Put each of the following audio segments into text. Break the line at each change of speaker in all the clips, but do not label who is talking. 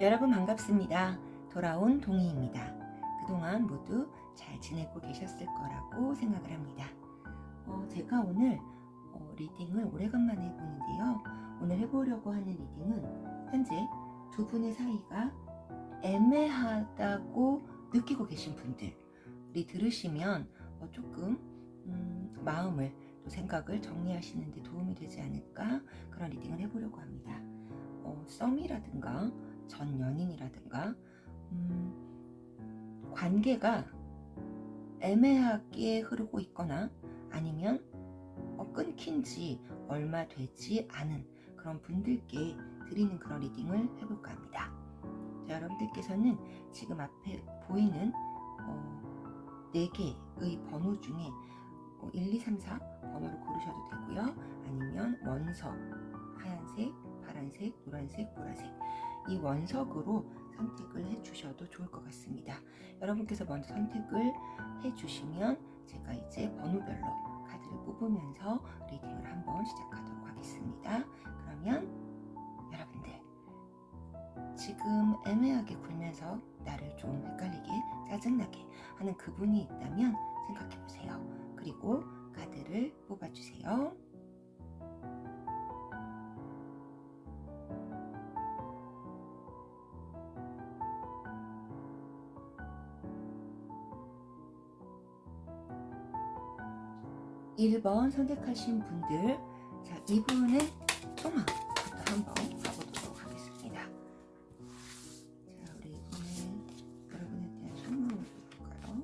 여러분 반갑습니다. 돌아온 동희입니다. 그동안 모두 잘 지내고 계셨을 거라고 생각을 합니다. 제가 오늘 리딩을 오래간만에 해보는데요. 오늘 해보려고 하는 리딩은 현재 두 분의 사이가 애매하다고 느끼고 계신 분들이 들으시면 조금 마음을 또 생각을 정리하시는 데 도움이 되지 않을까, 그런 리딩을 해보려고 합니다. 썸이라든가 전 연인이라든가 관계가 애매하게 흐르고 있거나 아니면 끊긴 지 얼마 되지 않은 그런 분들께 드리는 그런 리딩을 해볼까 합니다. 자, 여러분들께서는 지금 앞에 보이는 4개의 번호 중에 1, 2, 3, 4 번호를 고르셔도 되고요. 아니면 원석, 하얀색, 파란색, 노란색, 보라색, 이 원석으로 선택을 해주셔도 좋을 것 같습니다. 여러분께서 먼저 선택을 해주시면 제가 이제 번호별로 카드를 뽑으면서 리딩을 한번 시작하도록 하겠습니다. 그러면 여러분들, 지금 애매하게 굴면서 나를 좀 헷갈리게 짜증나게 하는 그분이 있다면 생각해보세요. 그리고 카드를 뽑아주세요. 1번 선택하신 분들, 자, 이분의 소망부터 한번 가보도록 하겠습니다. 자, 우리 이분의 여러분에 대한 소망을 볼까요?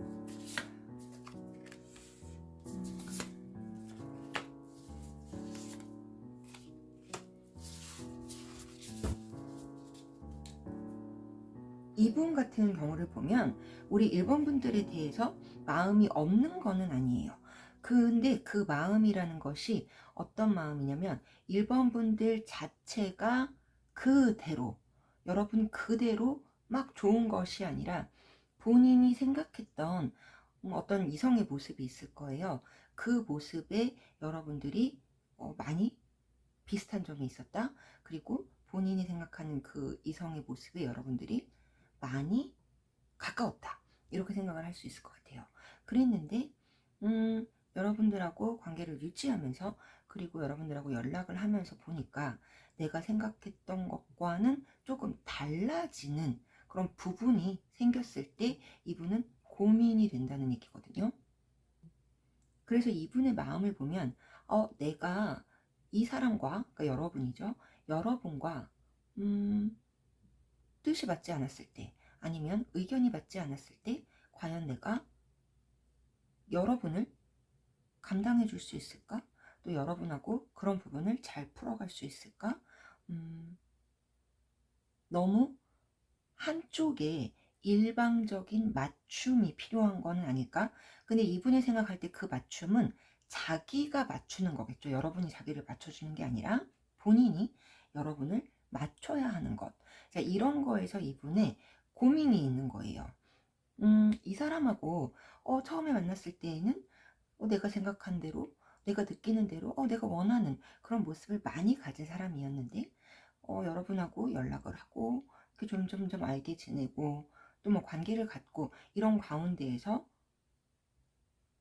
이분 같은 경우를 보면 우리 1번 분들에 대해서 마음이 없는 거는 아니에요. 근데 그 마음이라는 것이 어떤 마음이냐면 1번 분들 자체가 그대로, 여러분 그대로 막 좋은 것이 아니라 본인이 생각했던 어떤 이성의 모습이 있을 거예요. 그 모습에 여러분들이 많이 비슷한 점이 있었다. 그리고 본인이 생각하는 그 이성의 모습에 여러분들이 많이 가까웠다. 이렇게 생각을 할 수 있을 것 같아요. 그랬는데 여러분들하고 관계를 유지하면서, 그리고 여러분들하고 연락을 하면서 보니까 내가 생각했던 것과는 조금 달라지는 그런 부분이 생겼을 때 이분은 고민이 된다는 얘기거든요. 그래서 이분의 마음을 보면 내가 이 사람과, 그러니까 여러분이죠. 여러분과 뜻이 맞지 않았을 때, 아니면 의견이 맞지 않았을 때 과연 내가 여러분을 감당해 줄 수 있을까? 또 여러분하고 그런 부분을 잘 풀어갈 수 있을까? 너무 한쪽에 일방적인 맞춤이 필요한 건 아닐까? 근데 이분이 생각할 때 그 맞춤은 자기가 맞추는 거겠죠. 여러분이 자기를 맞춰주는 게 아니라 본인이 여러분을 맞춰야 하는 것. 자, 이런 거에서 이분의 고민이 있는 거예요. 이 사람하고 처음에 만났을 때에는 내가 생각한 대로, 내가 느끼는 대로, 내가 원하는 그런 모습을 많이 가진 사람이었는데 여러분하고 연락을 하고 이렇게 점점 알게 지내고 또 뭐 관계를 갖고 이런 가운데에서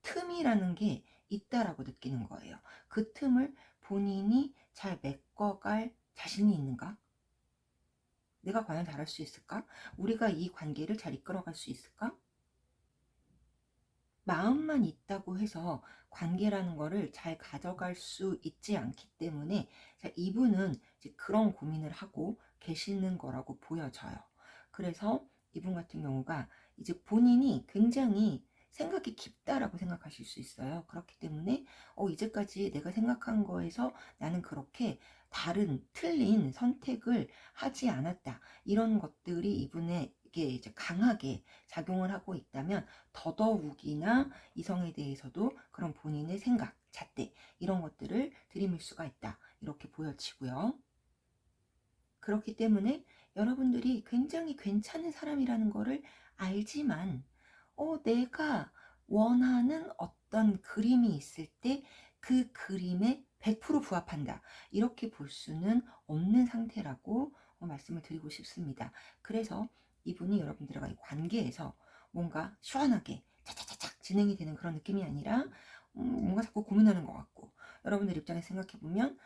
틈이라는 게 있다라고 느끼는 거예요. 그 틈을 본인이 잘 메꿔갈 자신이 있는가? 내가 과연 잘할 수 있을까? 우리가 이 관계를 잘 이끌어갈 수 있을까? 마음만 있다고 해서 관계라는 거를 잘 가져갈 수 있지 않기 때문에, 자, 이분은 이제 그런 고민을 하고 계시는 거라고 보여져요. 그래서 이분 같은 경우가 이제 본인이 굉장히 생각이 깊다라고 생각하실 수 있어요. 그렇기 때문에 이제까지 내가 생각한 거에서 나는 그렇게 다른 틀린 선택을 하지 않았다. 이런 것들이 이분의 이게 이제 강하게 작용을 하고 있다면 더더욱이나 이성에 대해서도 그런 본인의 생각, 잣대 이런 것들을 들이밀 수가 있다. 이렇게 보여지고요. 그렇기 때문에 여러분들이 굉장히 괜찮은 사람이라는 거를 알지만 내가 원하는 어떤 그림이 있을 때 그 그림에 100% 부합한다. 이렇게 볼 수는 없는 상태라고 말씀을 드리고 싶습니다. 그래서 이분이 여러분들과 이 관계에서 뭔가 시원하게 차차차착 진행이 되는 그런 느낌이 아니라 뭔가 자꾸 고민하는 것 같고, 여러분들 입장에서 생각해보면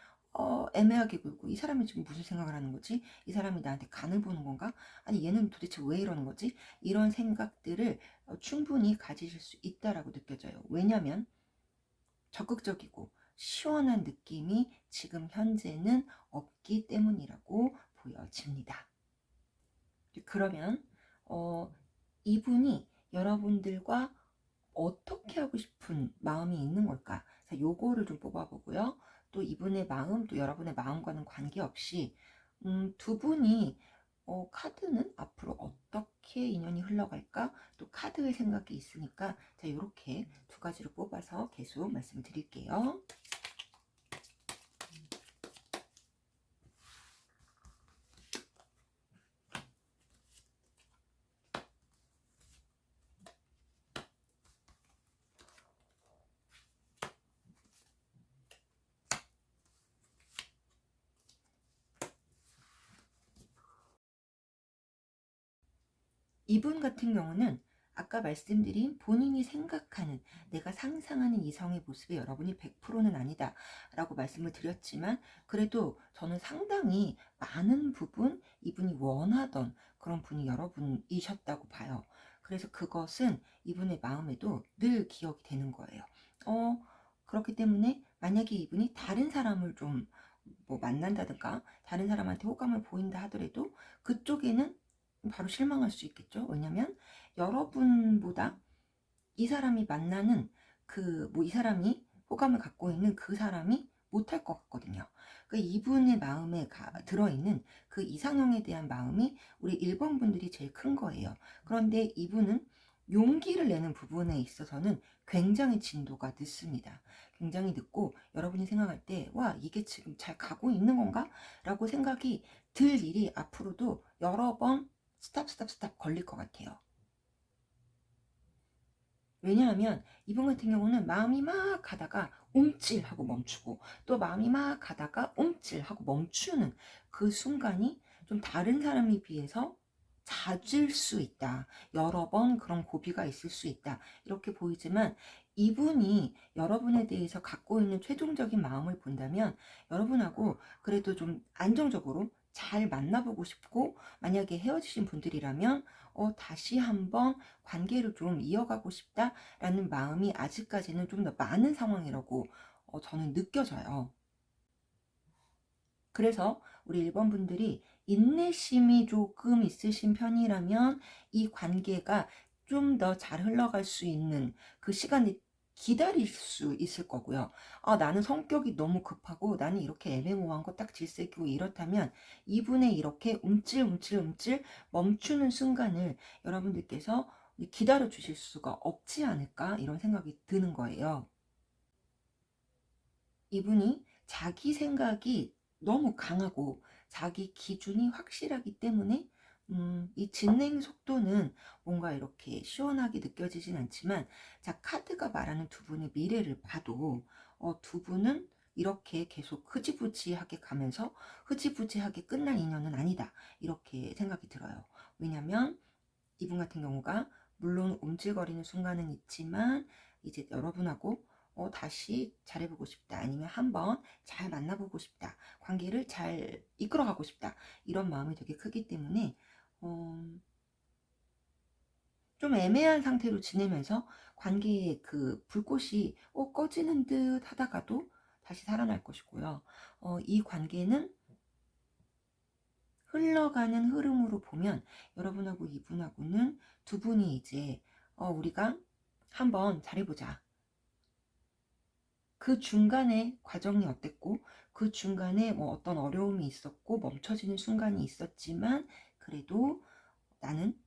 애매하게 굴고, 이 사람이 지금 무슨 생각을 하는 거지? 이 사람이 나한테 간을 보는 건가? 아니 얘는 도대체 왜 이러는 거지? 이런 생각들을 충분히 가지실 수 있다라고 느껴져요. 왜냐하면 적극적이고 시원한 느낌이 지금 현재는 없기 때문이라고 보여집니다. 그러면 이분이 여러분들과 어떻게 하고 싶은 마음이 있는 걸까? 자, 요거를 좀 뽑아보고요. 또 이분의 마음, 또 여러분의 마음과는 관계없이 두 분이 카드는 앞으로 어떻게 인연이 흘러갈까? 또 카드의 생각이 있으니까, 자, 요렇게 두 가지로 뽑아서 계속 말씀을 드릴게요. 이분 같은 경우는 아까 말씀드린 본인이 생각하는, 내가 상상하는 이성의 모습에 여러분이 100%는 아니다 라고 말씀을 드렸지만, 그래도 저는 상당히 많은 부분 이분이 원하던 그런 분이 여러분이셨다고 봐요. 그래서 그것은 이분의 마음에도 늘 기억이 되는 거예요. 그렇기 때문에 만약에 이분이 다른 사람을 좀 뭐 만난다든가 다른 사람한테 호감을 보인다 하더라도 그쪽에는 바로 실망할 수 있겠죠. 왜냐면 여러분보다 이 사람이 만나는 이 사람이 호감을 갖고 있는 그 사람이 못할 것 같거든요. 이분의 마음에 들어있는 그 이상형에 대한 마음이 우리 1번 분들이 제일 큰 거예요. 그런데 이분은 용기를 내는 부분에 있어서는 굉장히 진도가 늦습니다. 굉장히 늦고, 여러분이 생각할 때 와, 이게 지금 잘 가고 있는 건가? 라고 생각이 들 일이 앞으로도 여러 번 스탑 걸릴 것 같아요. 왜냐하면 이분 같은 경우는 마음이 막 가다가 움찔하고 멈추고, 또 마음이 막 가다가 움찔하고 멈추는 그 순간이 좀 다른 사람에 비해서 잦을 수 있다. 여러 번 그런 고비가 있을 수 있다. 이렇게 보이지만, 이분이 여러분에 대해서 갖고 있는 최종적인 마음을 본다면 여러분하고 그래도 좀 안정적으로 잘 만나보고 싶고, 만약에 헤어지신 분들이라면 다시 한번 관계를 좀 이어가고 싶다라는 마음이 아직까지는 좀 더 많은 상황이라고 저는 느껴져요. 그래서 우리 1번 분들이 인내심이 조금 있으신 편이라면 이 관계가 좀 더 잘 흘러갈 수 있는 그 시간이 기다릴 수 있을 거고요. 나는 성격이 너무 급하고 나는 이렇게 애매모호한 거 딱 질색이고 이렇다면, 이분의 이렇게 움찔 멈추는 순간을 여러분들께서 기다려 주실 수가 없지 않을까, 이런 생각이 드는 거예요. 이분이 자기 생각이 너무 강하고 자기 기준이 확실하기 때문에 이 진행 속도는 뭔가 이렇게 시원하게 느껴지진 않지만, 자, 카드가 말하는 두 분의 미래를 봐도 두 분은 이렇게 계속 흐지부지하게 가면서 흐지부지하게 끝날 인연은 아니다, 이렇게 생각이 들어요. 왜냐면 이분 같은 경우가 물론 움찔거리는 순간은 있지만, 이제 여러분하고 다시 잘해보고 싶다, 아니면 한번 잘 만나보고 싶다, 관계를 잘 이끌어가고 싶다, 이런 마음이 되게 크기 때문에 좀 애매한 상태로 지내면서 관계의 그 불꽃이 꺼지는 듯 하다가도 다시 살아날 것이고요. 이 관계는 흘러가는 흐름으로 보면 여러분하고 이분하고는 두 분이 이제 우리가 한번 잘해보자, 그 중간에 과정이 어땠고 그 중간에 뭐 어떤 어려움이 있었고 멈춰지는 순간이 있었지만, 그래도 나는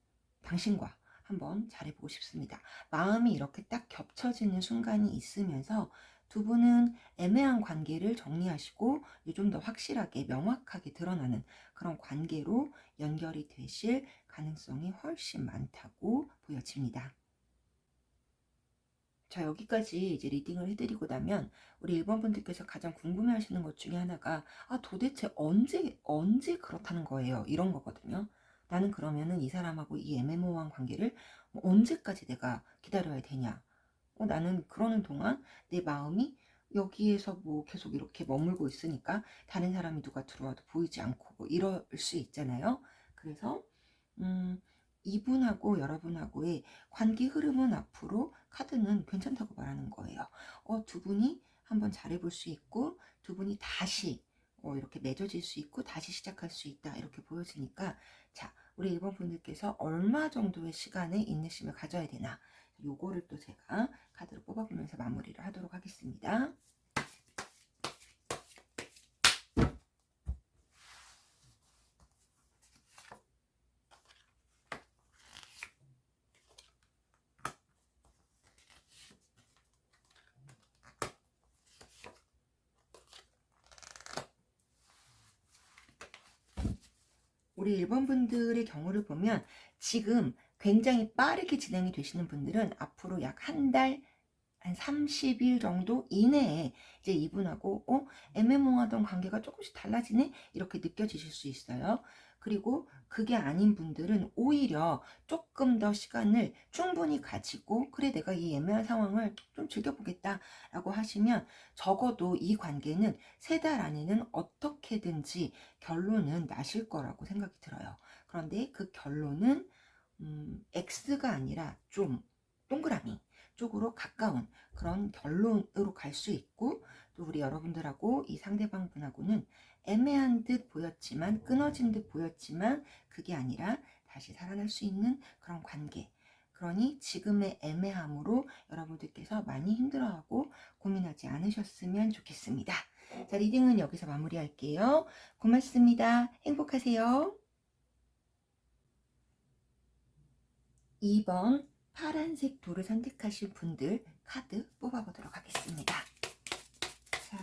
당신과 한번 잘해보고 싶습니다, 마음이 이렇게 딱 겹쳐지는 순간이 있으면서 두 분은 애매한 관계를 정리하시고 좀 더 확실하게 명확하게 드러나는 그런 관계로 연결이 되실 가능성이 훨씬 많다고 보여집니다. 자, 여기까지 이제 리딩을 해드리고 나면 우리 1번 분들께서 가장 궁금해하시는 것 중에 하나가 도대체 언제 그렇다는 거예요. 이런 거거든요. 나는 그러면은 이 사람하고 이 애매모호한 관계를 뭐 언제까지 내가 기다려야 되냐. 나는 그러는 동안 내 마음이 여기에서 뭐 계속 이렇게 머물고 있으니까 다른 사람이 누가 들어와도 보이지 않고 뭐 이럴 수 있잖아요. 그래서 이분하고 여러분하고의 관계 흐름은 앞으로 카드는 괜찮다고 말하는 거예요. 두 분이 한번 잘해볼 수 있고 두 분이 다시 이렇게 맺어질 수 있고 다시 시작할 수 있다 이렇게 보여지니까 자, 우리 1번 분들께서 얼마 정도의 시간에 인내심을 가져야 되나 요거를 또 제가 카드로 뽑아보면서 마무리를 하도록 하겠습니다. 우리 1번 분들의 경우를 보면 지금 굉장히 빠르게 진행이 되시는 분들은 앞으로 약 한 달, 한 30일 정도 이내에 이제 이분하고 애매모호하던 관계가 조금씩 달라지네? 이렇게 느껴지실 수 있어요. 그리고 그게 아닌 분들은 오히려 조금 더 시간을 충분히 가지고 그래 내가 이 애매한 상황을 좀 즐겨보겠다 라고 하시면 적어도 이 관계는 3달 안에는 어떻게든지 결론은 나실 거라고 생각이 들어요. 그런데 그 결론은 X가 아니라 좀 동그라미 쪽으로 가까운 그런 결론으로 갈 수 있고 또 우리 여러분들하고 이 상대방 분하고는 애매한 듯 보였지만 끊어진 듯 보였지만 그게 아니라 다시 살아날 수 있는 그런 관계. 그러니 지금의 애매함으로 여러분들께서 많이 힘들어하고 고민하지 않으셨으면 좋겠습니다. 자, 리딩은 여기서 마무리할게요. 고맙습니다. 행복하세요. 2번 파란색 돌을 선택하신 분들 카드 뽑아보도록 하겠습니다. 자,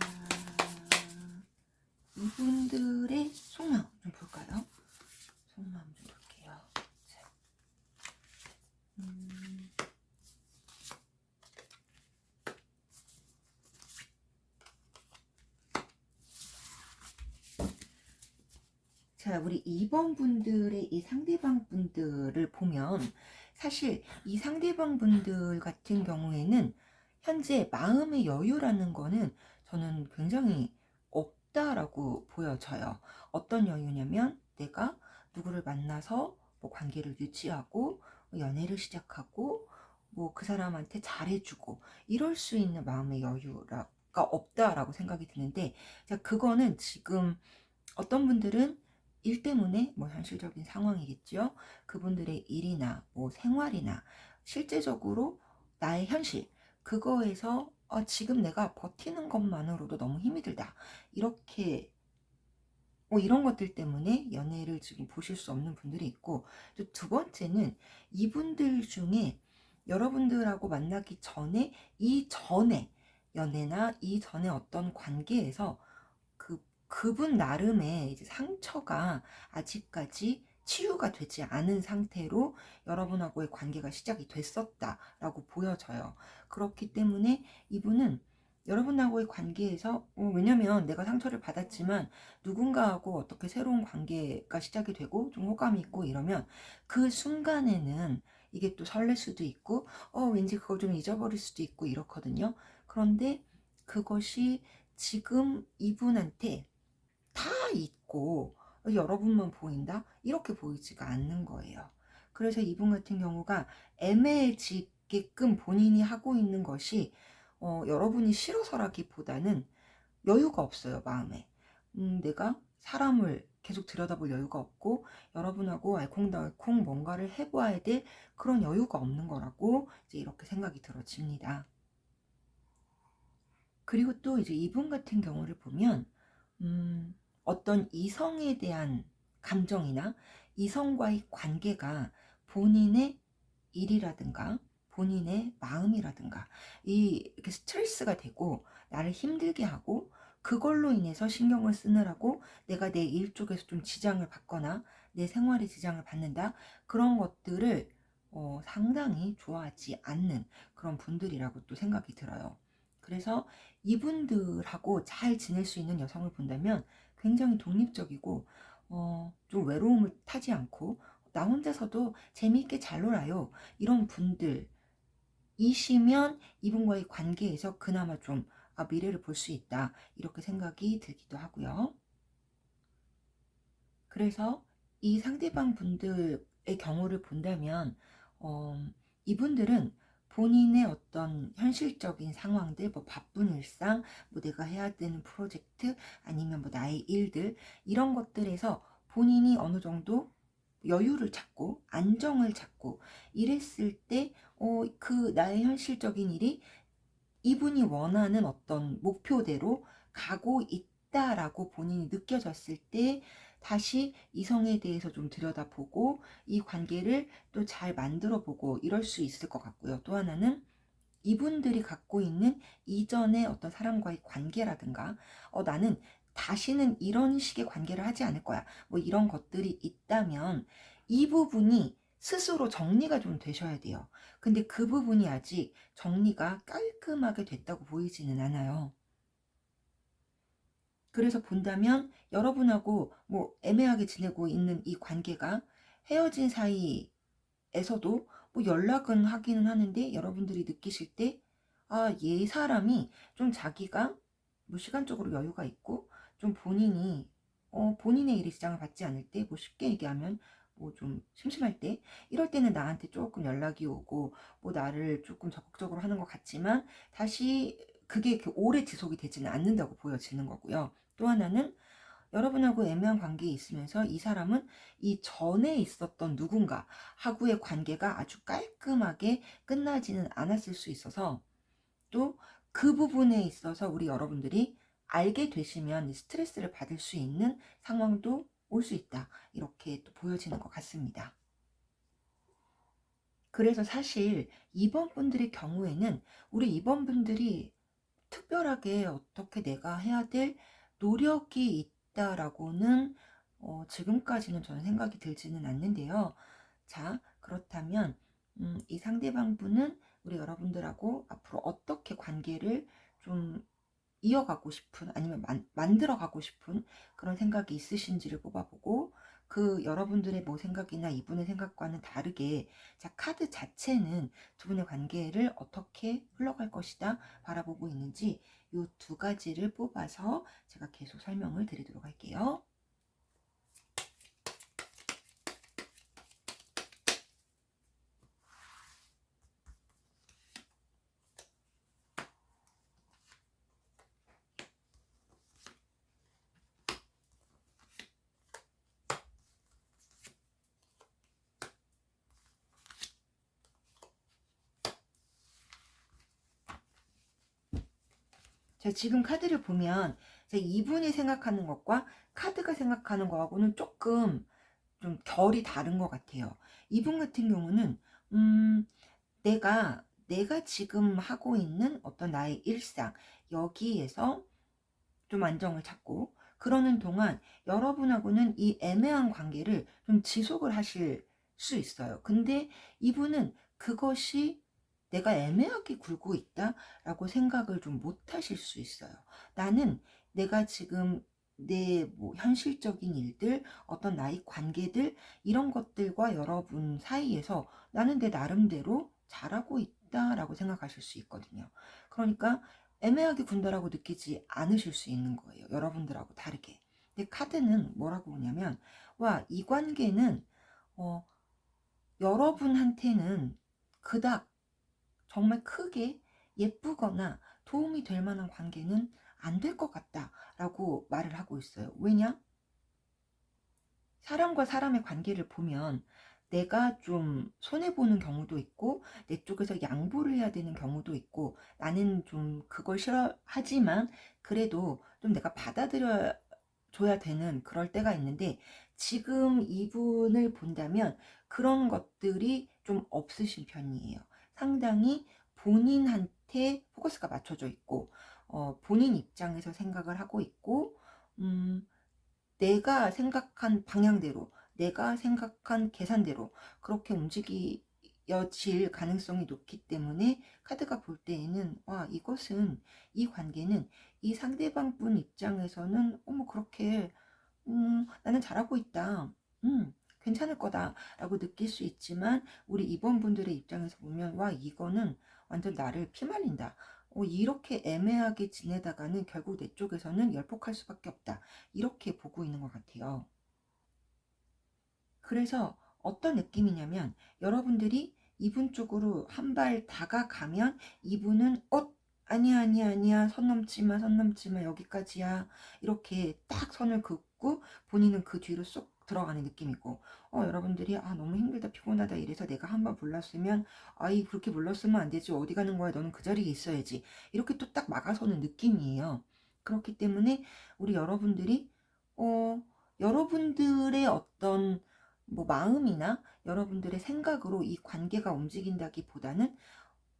이분들의 속마음 좀 볼까요? 속마음 좀 볼게요. 자, 자, 우리 2번 분들의 이 상대방 분들을 보면 사실 이 상대방 분들 같은 경우에는 현재 마음의 여유라는 거는 저는 굉장히 없다라고 보여져요. 어떤 여유냐면 내가 누구를 만나서 뭐 관계를 유지하고 연애를 시작하고 뭐 그 사람한테 잘해주고 이럴 수 있는 마음의 여유가 없다라고 생각이 드는데 자, 그거는 지금 어떤 분들은 일 때문에 뭐 현실적인 상황이겠죠. 그분들의 일이나 뭐 생활이나 실제적으로 나의 현실 그거에서 지금 내가 버티는 것만으로도 너무 힘이 들다. 이렇게 이런 것들 때문에 연애를 지금 보실 수 없는 분들이 있고 또 두 번째는 이분들 중에 여러분들하고 만나기 전에 이전에 연애나 이전에 어떤 관계에서 그분 나름의 이제 상처가 아직까지 치유가 되지 않은 상태로 여러분하고의 관계가 시작이 됐었다라고 보여져요. 그렇기 때문에 이분은 여러분하고의 관계에서 왜냐면 내가 상처를 받았지만 누군가하고 어떻게 새로운 관계가 시작이 되고 좀 호감이 있고 이러면 그 순간에는 이게 또 설렐 수도 있고 왠지 그걸 좀 잊어버릴 수도 있고 이렇거든요. 그런데 그것이 지금 이분한테 다 있고 여러분만 보인다? 이렇게 보이지가 않는 거예요. 그래서 이분 같은 경우가 애매해지게끔 본인이 하고 있는 것이 여러분이 싫어서라기보다는 여유가 없어요, 마음에. 내가 사람을 계속 들여다볼 여유가 없고 여러분하고 알콩달콩 뭔가를 해봐야 될 그런 여유가 없는 거라고 이제 이렇게 생각이 들어집니다. 그리고 또 이제 이분 같은 경우를 보면 어떤 이성에 대한 감정이나 이성과의 관계가 본인의 일이라든가 본인의 마음이라든가 이렇게 스트레스가 되고 나를 힘들게 하고 그걸로 인해서 신경을 쓰느라고 내가 내 일 쪽에서 좀 지장을 받거나 내 생활에 지장을 받는다 그런 것들을 상당히 좋아하지 않는 그런 분들이라고 또 생각이 들어요. 그래서 이분들하고 잘 지낼 수 있는 여성을 본다면 굉장히 독립적이고 좀 외로움을 타지 않고 나 혼자서도 재미있게 잘 놀아요. 이런 분들이시면 이분과의 관계에서 그나마 좀 미래를 볼 수 있다. 이렇게 생각이 들기도 하고요. 그래서 이 상대방 분들의 경우를 본다면 이분들은 본인의 어떤 현실적인 상황들, 뭐 바쁜 일상, 뭐 내가 해야 되는 프로젝트, 아니면 뭐 나의 일들, 이런 것들에서 본인이 어느 정도 여유를 찾고 안정을 찾고 이랬을 때 그 나의 현실적인 일이 이분이 원하는 어떤 목표대로 가고 있다라고 본인이 느껴졌을 때 다시 이성에 대해서 좀 들여다보고 이 관계를 또 잘 만들어보고 이럴 수 있을 것 같고요. 또 하나는 이분들이 갖고 있는 이전의 어떤 사람과의 관계라든가 나는 다시는 이런 식의 관계를 하지 않을 거야. 뭐 이런 것들이 있다면 이 부분이 스스로 정리가 좀 되셔야 돼요. 근데 그 부분이 아직 정리가 깔끔하게 됐다고 보이지는 않아요. 그래서 본다면 여러분하고 뭐 애매하게 지내고 있는 이 관계가 헤어진 사이에서도 뭐 연락은 하기는 하는데 여러분들이 느끼실 때 얘 사람이 좀 자기가 뭐 시간적으로 여유가 있고 좀 본인의 일에 지장을 받지 않을 때, 뭐 쉽게 얘기하면 뭐 좀 심심할 때, 이럴 때는 나한테 조금 연락이 오고 뭐 나를 조금 적극적으로 하는 것 같지만 다시 그게 이렇게 오래 지속이 되지는 않는다고 보여지는 거고요. 또 하나는 여러분하고 애매한 관계에 있으면서 이 사람은 이 전에 있었던 누군가 하고의 관계가 아주 깔끔하게 끝나지는 않았을 수 있어서 또 그 부분에 있어서 우리 여러분들이 알게 되시면 스트레스를 받을 수 있는 상황도 올 수 있다. 이렇게 또 보여지는 것 같습니다. 그래서 사실 2번 분들의 경우에는 우리 2번 분들이 특별하게 어떻게 내가 해야 될 노력이 있다라고는 지금까지는 저는 생각이 들지는 않는데요. 자, 그렇다면 이 상대방 분은 우리 여러분들하고 앞으로 어떻게 관계를 좀 이어가고 싶은, 아니면 만들어가고 싶은 그런 생각이 있으신지를 뽑아보고, 그 여러분들의 뭐 생각이나 이분의 생각과는 다르게 자, 카드 자체는 두 분의 관계를 어떻게 흘러갈 것이다 바라보고 있는지 이 두 가지를 뽑아서 제가 계속 설명을 드리도록 할게요. 자, 지금 카드를 보면 이분이 생각하는 것과 카드가 생각하는 거하고는 조금 좀 결이 다른 것 같아요. 이분 같은 경우는 내가 지금 하고 있는 어떤 나의 일상, 여기에서 좀 안정을 찾고 그러는 동안 여러분하고는 이 애매한 관계를 좀 지속을 하실 수 있어요. 근데 이분은 그것이 내가 애매하게 굴고 있다라고 생각을 좀 못 하실 수 있어요. 나는 내가 지금 내 뭐 현실적인 일들, 어떤 나의 관계들, 이런 것들과 여러분 사이에서 나는 내 나름대로 잘하고 있다라고 생각하실 수 있거든요. 그러니까 애매하게 군다라고 느끼지 않으실 수 있는 거예요. 여러분들하고 다르게. 근데 카드는 뭐라고 보냐면, 이 관계는 어, 여러분한테는 그닥 정말 크게 예쁘거나 도움이 될 만한 관계는 안 될 것 같다라고 말을 하고 있어요. 왜냐? 사람과 사람의 관계를 보면 내가 좀 손해보는 경우도 있고 내 쪽에서 양보를 해야 되는 경우도 있고, 나는 좀 그걸 싫어하지만 그래도 좀 내가 받아들여 줘야 되는 그럴 때가 있는데, 지금 이분을 본다면 그런 것들이 좀 없으신 편이에요. 상당히 본인한테 포커스가 맞춰져 있고 본인 입장에서 생각을 하고 있고, 내가 생각한 방향대로, 내가 생각한 계산대로 그렇게 움직이고 이어질 가능성이 높기 때문에 카드가 볼 때에는 와, 이 관계는 이 상대방 분 입장에서는 어머, 그렇게 나는 잘하고 있다, 괜찮을 거다 라고 느낄 수 있지만, 우리 2번 분들의 입장에서 보면 와, 이거는 완전 나를 피말린다, 이렇게 애매하게 지내다가는 결국 내 쪽에서는 열폭할 수밖에 없다, 이렇게 보고 있는 것 같아요. 그래서 어떤 느낌이냐면, 여러분들이 이분 쪽으로 한 발 다가가면 이분은 아니야, 아니야, 아니야, 선 넘지 마, 선 넘지 마, 여기까지야, 이렇게 딱 선을 긋고 본인은 그 뒤로 쏙 들어가는 느낌이고, 여러분들이 너무 힘들다, 피곤하다, 이래서 내가 한 번 불렀으면 아이, 그렇게 불렀으면 안 되지, 어디 가는 거야, 너는 그 자리에 있어야지, 이렇게 또 딱 막아서는 느낌이에요. 그렇기 때문에 우리 여러분들이 여러분들의 어떤 뭐 마음이나 여러분들의 생각으로 이 관계가 움직인다기보다는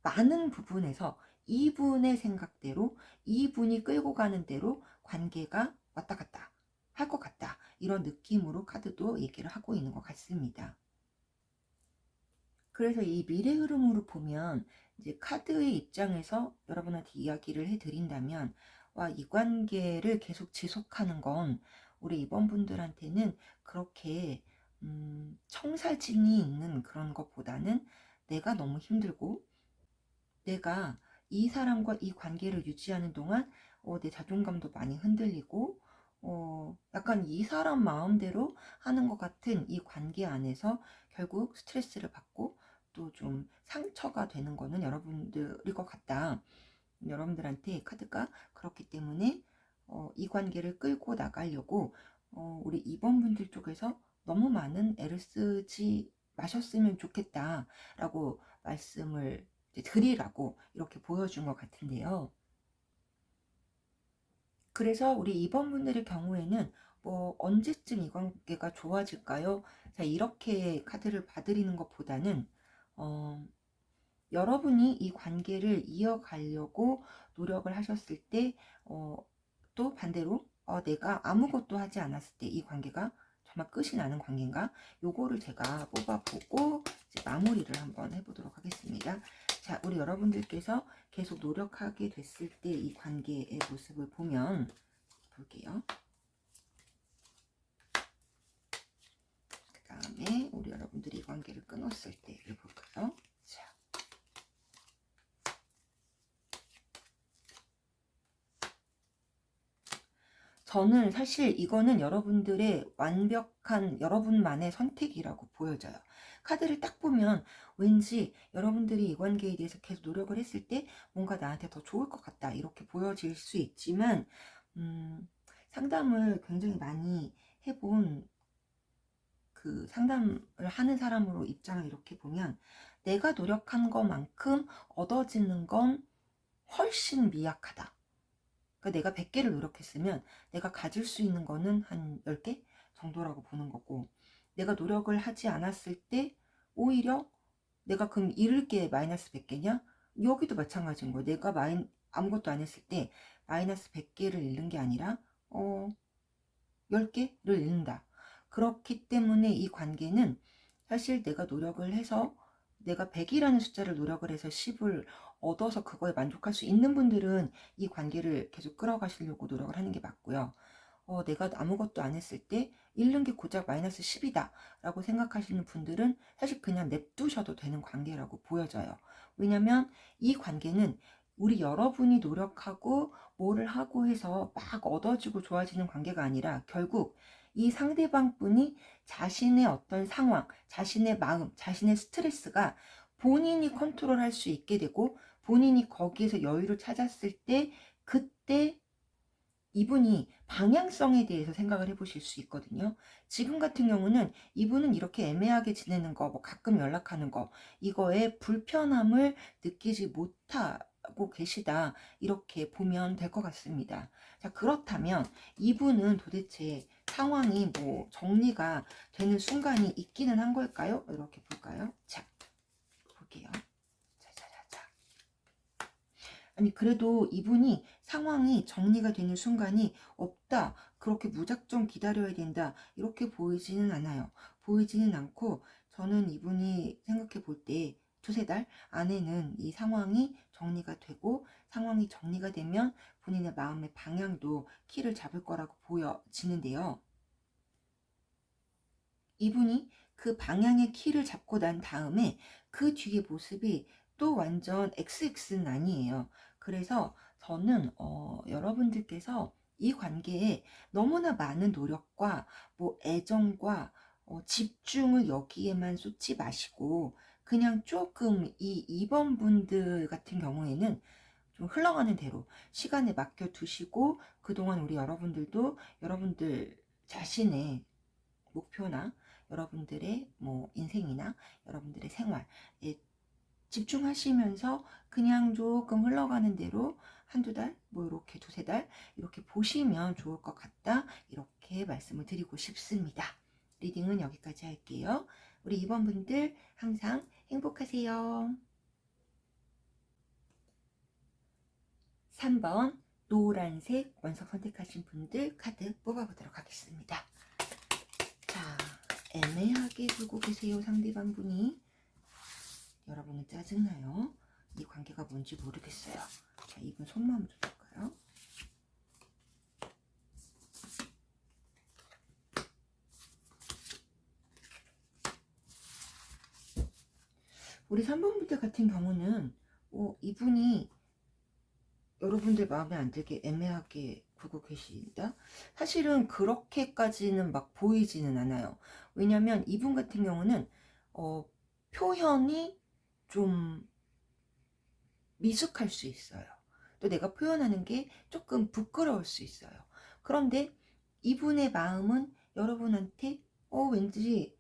많은 부분에서 이분의 생각대로, 이분이 끌고 가는 대로 관계가 왔다 갔다 할 것 같다, 이런 느낌으로 카드도 얘기를 하고 있는 것 같습니다. 그래서 이 미래 흐름으로 보면, 이제 카드의 입장에서 여러분한테 이야기를 해드린다면, 와, 이 관계를 계속 지속하는 건 우리 이번 분들한테는 그렇게 청살진이 있는 그런 것보다는, 내가 너무 힘들고 내가 이 사람과 이 관계를 유지하는 동안 내 자존감도 많이 흔들리고, 약간 이 사람 마음대로 하는 것 같은 이 관계 안에서 결국 스트레스를 받고 또 좀 상처가 되는 거는 여러분들일 것 같다. 여러분들한테 카드가 그렇기 때문에 이 관계를 끌고 나가려고 우리 2번 분들 쪽에서 너무 많은 애를 쓰지 마셨으면 좋겠다 라고 말씀을 드리라고 이렇게 보여준 것 같은데요. 그래서 우리 2번 분들의 경우에는 뭐 언제쯤 이 관계가 좋아질까요? 자, 이렇게 카드를 봐드리는 것보다는 여러분이 이 관계를 이어가려고 노력을 하셨을 때, 또 반대로 내가 아무것도 하지 않았을 때 이 관계가 정말 끝이 나는 관계인가? 요거를 제가 뽑아보고 이제 마무리를 한번 해보도록 하겠습니다. 자, 우리 여러분들께서 계속 노력하게 됐을 때 이 관계의 모습을 보면 볼게요. 그 다음에 우리 여러분들이 이 관계를 끊었을 때를 볼까요? 자, 저는 사실 이거는 여러분들의 완벽한 여러분만의 선택이라고 보여져요. 카드를 딱 보면 왠지 여러분들이 이 관계에 대해서 계속 노력을 했을 때 뭔가 나한테 더 좋을 것 같다, 이렇게 보여질 수 있지만, 상담을 굉장히 많이 해본 그 상담을 하는 사람으로 입장을 이렇게 보면, 내가 노력한 것만큼 얻어지는 건 훨씬 미약하다. 그러니까 내가 100개를 노력했으면 내가 가질 수 있는 거는 한 10개 정도라고 보는 거고, 내가 노력을 하지 않았을 때 오히려 내가 그럼 잃을 게 마이너스 100개냐? 여기도 마찬가지인 거예요. 내가 아무것도 안 했을 때 마이너스 100개를 잃는 게 아니라 10개를 잃는다. 그렇기 때문에 이 관계는 사실 내가 노력을 해서, 내가 100이라는 숫자를 노력을 해서 10을 얻어서 그거에 만족할 수 있는 분들은 이 관계를 계속 끌어가시려고 노력을 하는 게 맞고요. 내가 아무것도 안 했을 때 잃는 게 고작 마이너스 10이다 라고 생각하시는 분들은 사실 그냥 냅두셔도 되는 관계라고 보여져요. 왜냐면 이 관계는 우리 여러분이 노력하고 뭐를 하고 해서 막 얻어지고 좋아지는 관계가 아니라, 결국 이 상대방 분이 자신의 어떤 상황, 자신의 마음, 자신의 스트레스가 본인이 컨트롤할 수 있게 되고, 본인이 거기에서 여유를 찾았을 때, 그때 이분이 방향성에 대해서 생각을 해보실 수 있거든요. 지금 같은 경우는 이분은 이렇게 애매하게 지내는 거, 뭐 가끔 연락하는 거, 이거에 불편함을 느끼지 못하고 계시다, 이렇게 보면 될 것 같습니다. 자, 그렇다면 이분은 도대체 상황이 뭐 정리가 되는 순간이 있기는 한 걸까요? 이렇게 볼까요? 자, 볼게요. 아니, 그래도 이분이 상황이 정리가 되는 순간이 없다, 그렇게 무작정 기다려야 된다, 이렇게 보이지는 않아요. 보이지는 않고, 저는 이분이 생각해 볼 때 두세 달 안에는 이 상황이 정리가 되고, 상황이 정리가 되면 본인의 마음의 방향도 키를 잡을 거라고 보여지는데요. 이분이 그 방향의 키를 잡고 난 다음에 그 뒤의 모습이 또 완전 XX는 아니에요. 그래서 저는 여러분들께서 이 관계에 너무나 많은 노력과 뭐 애정과 집중을 여기에만 쏟지 마시고, 그냥 조금 이 2번 분들 같은 경우에는 좀 흘러가는 대로 시간에 맡겨 두시고, 그동안 우리 여러분들도 여러분들 자신의 목표나 여러분들의 뭐 인생이나 여러분들의 생활에 집중하시면서 그냥 조금 흘러가는 대로 한두 달, 뭐 이렇게 두세 달 이렇게 보시면 좋을 것 같다, 이렇게 말씀을 드리고 싶습니다. 리딩은 여기까지 할게요. 우리 2번 분들 항상 행복하세요. 3번 노란색 원석 선택하신 분들 카드 뽑아보도록 하겠습니다. 자, 애매하게 굴고 계세요. 상대방 분이. 여러분은 짜증나요? 이 관계가 뭔지 모르겠어요. 자, 이분 속마음 좀 볼까요? 우리 3번 분들 같은 경우는 이분이 여러분들 마음에 안 들게 애매하게 굴고 계신다? 사실은 그렇게까지는 막 보이지는 않아요. 왜냐면 이분 같은 경우는 표현이 좀 미숙할 수 있어요. 또 내가 표현하는 게 조금 부끄러울 수 있어요. 그런데 이분의 마음은 여러분한테 왠지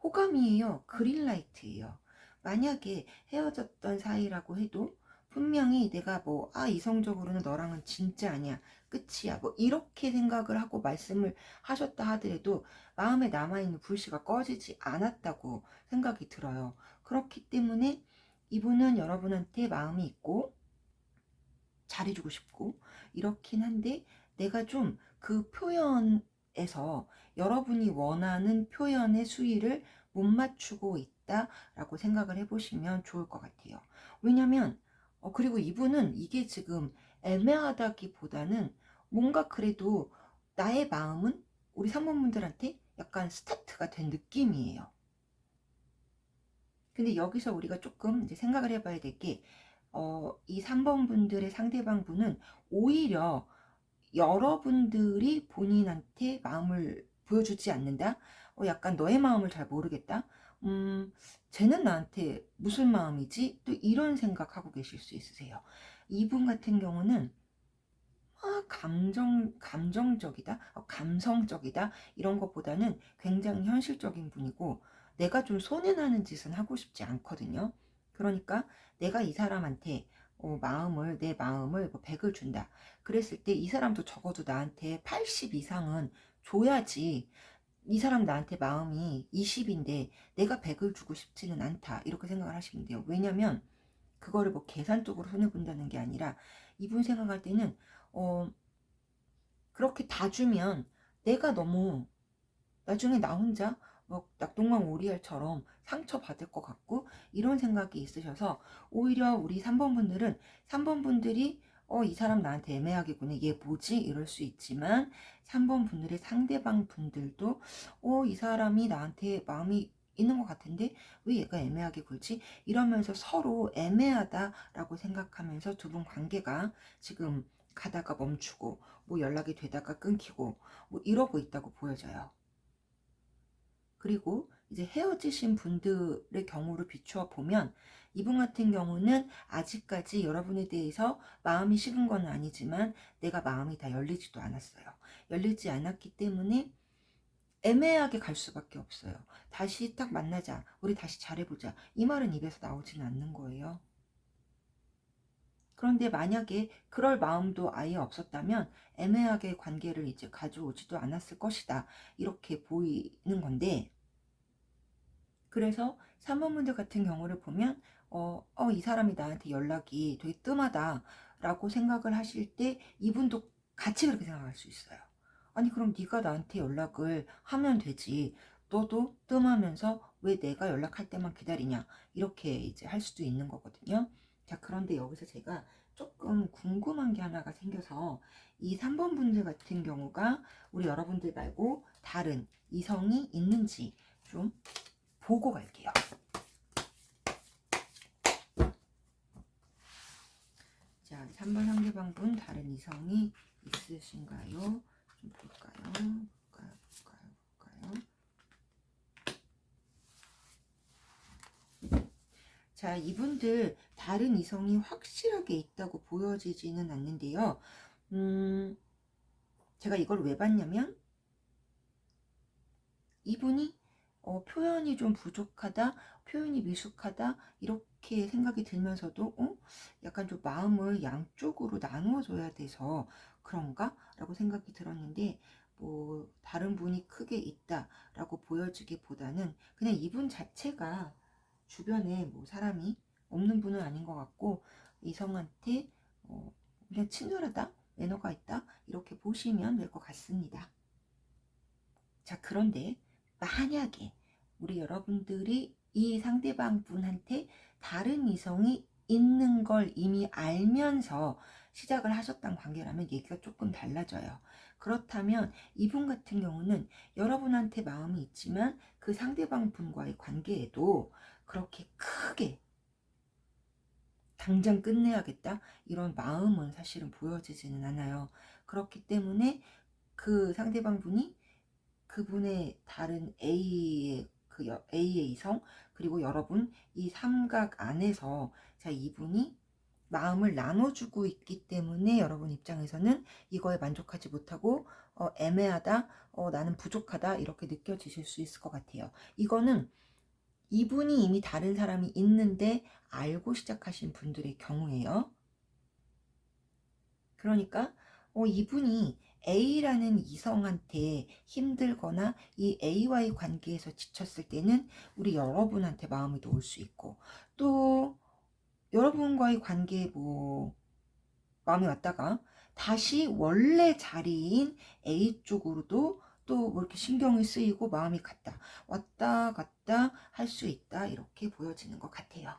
호감이에요. 그린라이트예요. 만약에 헤어졌던 사이라고 해도 분명히 내가 이성적으로는 너랑은 진짜 아니야, 끝이야, 뭐 이렇게 생각을 하고 말씀을 하셨다 하더라도 마음에 남아있는 불씨가 꺼지지 않았다고 생각이 들어요. 그렇기 때문에 이분은 여러분한테 마음이 있고 잘해주고 싶고 이렇긴 한데, 내가 좀 그 표현에서 여러분이 원하는 표현의 수위를 못 맞추고 있다라고 생각을 해보시면 좋을 것 같아요. 왜냐면 그리고 이분은 이게 지금 애매하다기보다는 뭔가 그래도 나의 마음은 우리 상무분들한테 약간 스타트가 된 느낌이에요. 근데 여기서 우리가 조금 이제 생각을 해봐야 될 게, 이 3번 분들의 상대방 분은 오히려 여러분들이 본인한테 마음을 보여주지 않는다? 약간 너의 마음을 잘 모르겠다? 쟤는 나한테 무슨 마음이지? 또 이런 생각하고 계실 수 있으세요. 이분 같은 경우는 감정적이다, 감성적이다, 이런 것보다는 굉장히 현실적인 분이고, 내가 좀 손해나는 짓은 하고 싶지 않거든요. 그러니까 내가 이 사람한테 내 마음을 100을 준다. 그랬을 때 이 사람도 적어도 나한테 80 이상은 줘야지. 이 사람 나한테 마음이 20인데 내가 100을 주고 싶지는 않다, 이렇게 생각을 하시면 돼요. 왜냐면 그거를 뭐 계산적으로 손해본다는 게 아니라, 이분 생각할 때는 그렇게 다 주면 내가 너무 나중에 나 혼자 뭐 낙동강 오리알처럼 상처받을 것 같고, 이런 생각이 있으셔서 오히려 우리 3번 분들은 3번 분들이 이 사람 나한테 애매하게 구네, 얘 뭐지, 이럴 수 있지만 3번 분들의 상대방 분들도 이 사람이 나한테 마음이 있는 것 같은데 왜 얘가 애매하게 굴지, 이러면서 서로 애매하다라고 생각하면서 두 분 관계가 지금 가다가 멈추고 뭐 연락이 되다가 끊기고 뭐 이러고 있다고 보여져요. 그리고 이제 헤어지신 분들의 경우를 비추어 보면, 이분 같은 경우는 아직까지 여러분에 대해서 마음이 식은 건 아니지만 내가 마음이 다 열리지도 않았어요. 열리지 않았기 때문에 애매하게 갈 수밖에 없어요. 다시 딱 만나자, 우리 다시 잘해보자, 이 말은 입에서 나오지는 않는 거예요. 그런데 만약에 그럴 마음도 아예 없었다면 애매하게 관계를 이제 가져오지도 않았을 것이다, 이렇게 보이는 건데, 그래서 3번 분들 같은 경우를 보면 이 사람이 나한테 연락이 되게 뜸하다 라고 생각을 하실 때 이분도 같이 그렇게 생각할 수 있어요. 아니 그럼 네가 나한테 연락을 하면 되지, 너도 뜸하면서 왜 내가 연락할 때만 기다리냐, 이렇게 이제 할 수도 있는 거거든요. 자, 그런데 여기서 제가 조금 궁금한 게 하나가 생겨서, 이 3번 분들 같은 경우가 우리 여러분들 말고 다른 이성이 있는지 좀 보고 갈게요. 자, 3번 상대방분 다른 이성이 있으신가요? 좀 볼까요? 볼까요? 자, 이분들 다른 이성이 확실하게 있다고 보여지지는 않는데요. 제가 이걸 왜 봤냐면, 이분이 표현이 좀 부족하다, 표현이 미숙하다, 이렇게 생각이 들면서도 약간 좀 마음을 양쪽으로 나누어줘야 돼서 그런가? 라고 생각이 들었는데, 뭐 다른 분이 크게 있다라고 보여지기보다는 그냥 이분 자체가 주변에 뭐 사람이 없는 분은 아닌 것 같고, 이성한테 그냥 친절하다, 매너가 있다, 이렇게 보시면 될 것 같습니다. 자, 그런데 만약에 우리 여러분들이 이 상대방 분한테 다른 이성이 있는 걸 이미 알면서 시작을 하셨던 관계라면 얘기가 조금 달라져요. 그렇다면 이분 같은 경우는 여러분한테 마음이 있지만 그 상대방 분과의 관계에도 그렇게 크게 당장 끝내야겠다, 이런 마음은 사실은 보여지지는 않아요. 그렇기 때문에 그 상대방 분이 그분의 다른 A의 이성, 그리고 여러분 이 삼각 안에서, 자, 이분이 마음을 나눠주고 있기 때문에 여러분 입장에서는 이거에 만족하지 못하고 애매하다, 나는 부족하다, 이렇게 느껴지실 수 있을 것 같아요. 이거는 이분이 이미 다른 사람이 있는데 알고 시작하신 분들의 경우예요. 그러니까 이분이 A라는 이성한테 힘들거나 이 A와의 관계에서 지쳤을 때는 우리 여러분한테 마음이 놓을 수 있고, 또 여러분과의 관계에 뭐 마음이 왔다가 다시 원래 자리인 A 쪽으로도 또 뭐 이렇게 신경이 쓰이고 마음이 왔다 갔다 할 수 있다, 이렇게 보여지는 것 같아요.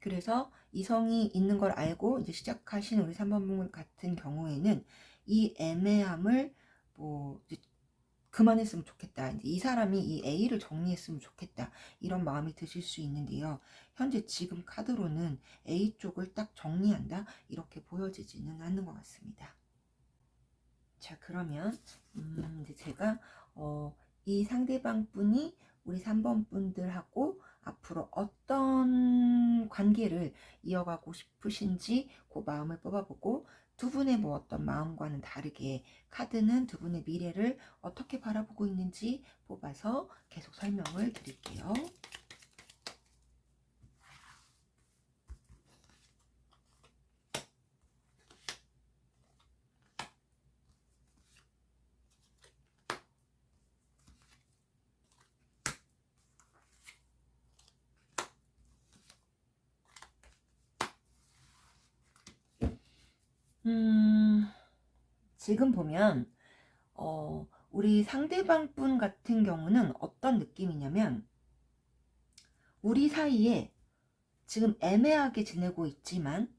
그래서 이성이 있는 걸 알고 이제 시작하신 우리 3번 분 같은 경우에는 이 애매함을 뭐 이제 그만했으면 좋겠다, 이제 이 사람이 이 A를 정리했으면 좋겠다, 이런 마음이 드실 수 있는데요. 현재 지금 카드로는 A 쪽을 딱 정리한다, 이렇게 보여지지는 않는 것 같습니다. 자, 그러면 이제 제가 이 상대방 분이 우리 3번 분들하고 앞으로 어떤 관계를 이어가고 싶으신지 그 마음을 뽑아보고, 두 분의 뭐 어떤 마음과는 다르게 카드는 두 분의 미래를 어떻게 바라보고 있는지 뽑아서 계속 설명을 드릴게요. 지금 보면 우리 상대방 분 같은 경우는 어떤 느낌이냐면, 우리 사이에 지금 애매하게 지내고 있지만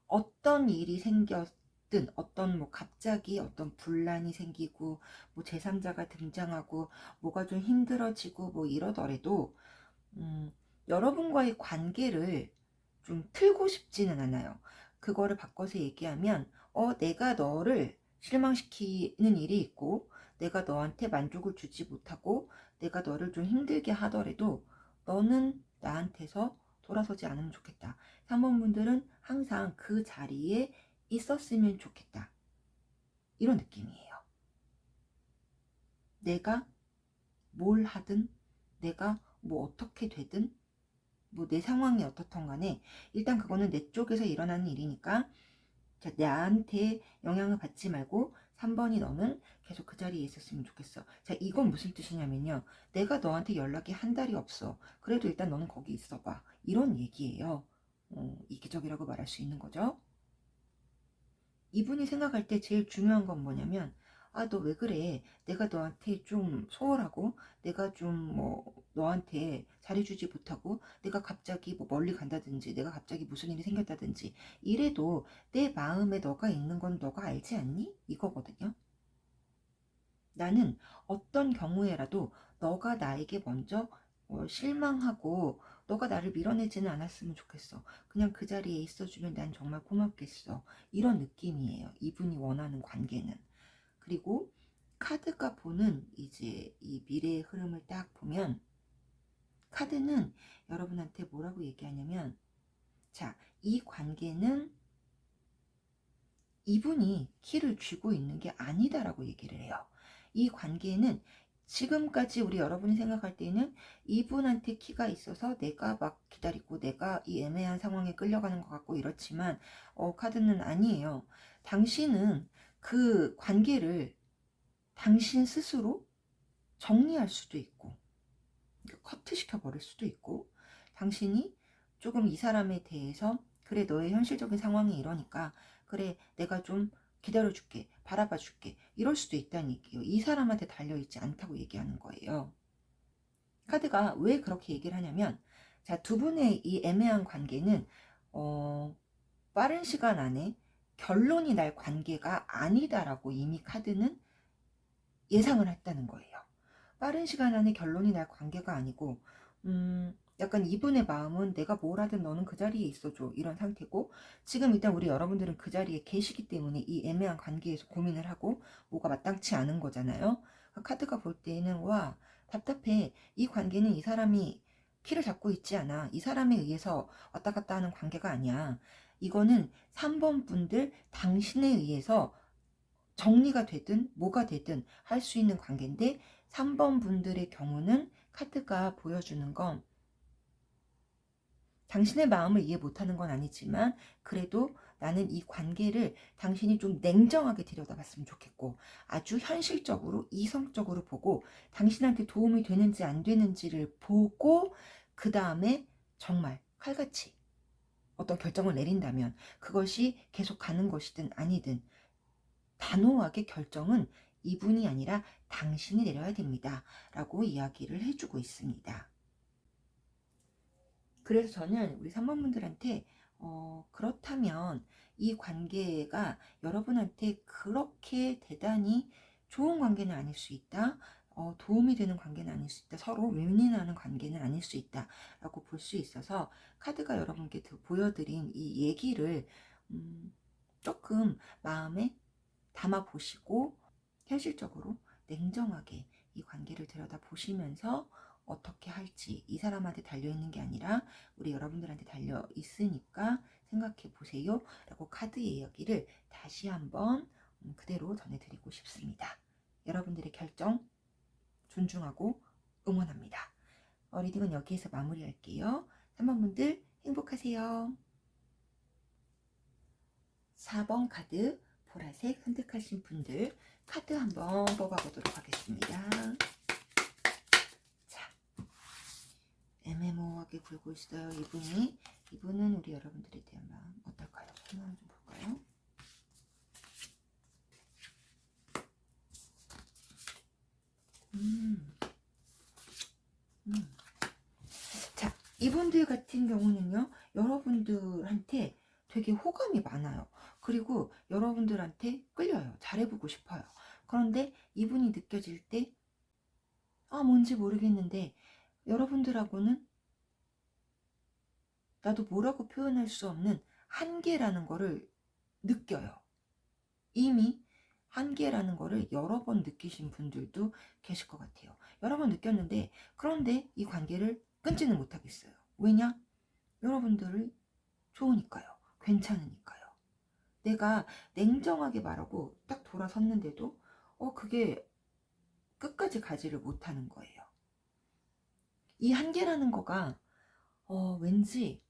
어떤 일이 생겼든, 어떤 뭐 갑자기 어떤 분란이 생기고 뭐 제3자가 등장하고 뭐가 좀 힘들어지고 뭐 이러더라도 여러분과의 관계를 좀 틀고 싶지는 않아요. 그거를 바꿔서 얘기하면 내가 너를 실망시키는 일이 있고, 내가 너한테 만족을 주지 못하고, 내가 너를 좀 힘들게 하더라도 너는 나한테서 돌아서지 않으면 좋겠다. 3번 분들은 항상 그 자리에 있었으면 좋겠다, 이런 느낌이에요. 내가 뭘 하든, 내가 뭐 어떻게 되든, 뭐 내 상황이 어떻든 간에 일단 그거는 내 쪽에서 일어나는 일이니까, 자, 나한테 영향을 받지 말고 3번이 너는 계속 그 자리에 있었으면 좋겠어. 자, 이건 무슨 뜻이냐면요, 내가 너한테 연락이 한 달이 없어, 그래도 일단 너는 거기 있어봐, 이런 얘기예요. 이기적이라고 말할 수 있는 거죠. 이분이 생각할 때 제일 중요한 건 뭐냐면, 너 왜 그래, 내가 너한테 좀 소홀하고, 내가 좀 뭐 너한테 잘해주지 못하고 내가 갑자기 뭐 멀리 간다든지 내가 갑자기 무슨 일이 생겼다든지 이래도 내 마음에 너가 있는 건 너가 알지 않니? 이거거든요. 나는 어떤 경우에라도 너가 나에게 먼저 실망하고 너가 나를 밀어내지는 않았으면 좋겠어. 그냥 그 자리에 있어주면 난 정말 고맙겠어. 이런 느낌이에요. 이분이 원하는 관계는. 그리고 카드가 보는 이제 이 미래의 흐름을 딱 보면 카드는 여러분한테 뭐라고 얘기하냐면, 자, 이 관계는 이분이 키를 쥐고 있는 게 아니다라고 얘기를 해요. 이 관계는 지금까지 우리 여러분이 생각할 때는 이분한테 키가 있어서 내가 막 기다리고 내가 이 애매한 상황에 끌려가는 것 같고 이렇지만 카드는 아니에요. 당신은 그 관계를 당신 스스로 정리할 수도 있고 커트시켜 버릴 수도 있고, 당신이 조금 이 사람에 대해서 그래 너의 현실적인 상황이 이러니까 그래 내가 좀 기다려줄게 바라봐줄게 이럴 수도 있다는 얘기예요. 이 사람한테 달려있지 않다고 얘기하는 거예요. 카드가 왜 그렇게 얘기를 하냐면, 자, 두 분의 이 애매한 관계는 빠른 시간 안에 결론이 날 관계가 아니다라고 이미 카드는 예상을 했다는 거예요. 빠른 시간 안에 결론이 날 관계가 아니고 약간 이분의 마음은 내가 뭘 하든 너는 그 자리에 있어줘 이런 상태고, 지금 일단 우리 여러분들은 그 자리에 계시기 때문에 이 애매한 관계에서 고민을 하고 뭐가 마땅치 않은 거잖아요. 카드가 볼 때는 와 답답해. 이 관계는 이 사람이 키를 잡고 있지 않아. 이 사람에 의해서 왔다 갔다 하는 관계가 아니야. 이거는 3번 분들 당신에 의해서 정리가 되든 뭐가 되든 할 수 있는 관계인데, 3번 분들의 경우는 카드가 보여주는 건 당신의 마음을 이해 못하는 건 아니지만 그래도 나는 이 관계를 당신이 좀 냉정하게 들여다봤으면 좋겠고 아주 현실적으로 이성적으로 보고 당신한테 도움이 되는지 안 되는지를 보고 그 다음에 정말 칼같이 어떤 결정을 내린다면 그것이 계속 가는 것이든 아니든 단호하게 결정은 이분이 아니라 당신이 내려야 됩니다 라고 이야기를 해주고 있습니다. 그래서 저는 우리 3번 분들한테 그렇다면 이 관계가 여러분한테 그렇게 대단히 좋은 관계는 아닐 수 있다, 도움이 되는 관계는 아닐 수 있다, 서로 윈윈하는 관계는 아닐 수 있다 라고 볼 수 있어서 카드가 여러분께 보여드린 이 얘기를 조금 마음에 담아 보시고 현실적으로 냉정하게 이 관계를 들여다 보시면서 어떻게 할지, 이 사람한테 달려있는 게 아니라 우리 여러분들한테 달려있으니까 생각해 보세요 라고 카드의 이야기를 다시 한번 그대로 전해드리고 싶습니다. 여러분들의 결정 존중하고 응원합니다. 리딩은 여기에서 마무리할게요. 3번 분들 행복하세요. 4번 카드 보라색 선택하신 분들 카드 한번 뽑아보도록 하겠습니다. 자, 애매모호하게 굴고 있어요. 이분은 우리 여러분들에 대한 마음 어떨까요? 한번 좀 볼까요? 자, 이분들 같은 경우는요, 여러분들한테 되게 호감이 많아요. 그리고 여러분들한테 끌려요. 잘해보고 싶어요. 그런데 이분이 느껴질 때 뭔지 모르겠는데 여러분들하고는 나도 뭐라고 표현할 수 없는 한계라는 거를 느껴요. 이미 한계라는 거를 여러 번 느끼신 분들도 계실 것 같아요. 여러 번 느꼈는데 그런데 이 관계를 끊지는 못하겠어요. 왜냐? 여러분들이 좋으니까요. 괜찮으니까요. 내가 냉정하게 말하고 딱 돌아섰는데도 그게 끝까지 가지를 못하는 거예요. 이 한계라는 거가 왠지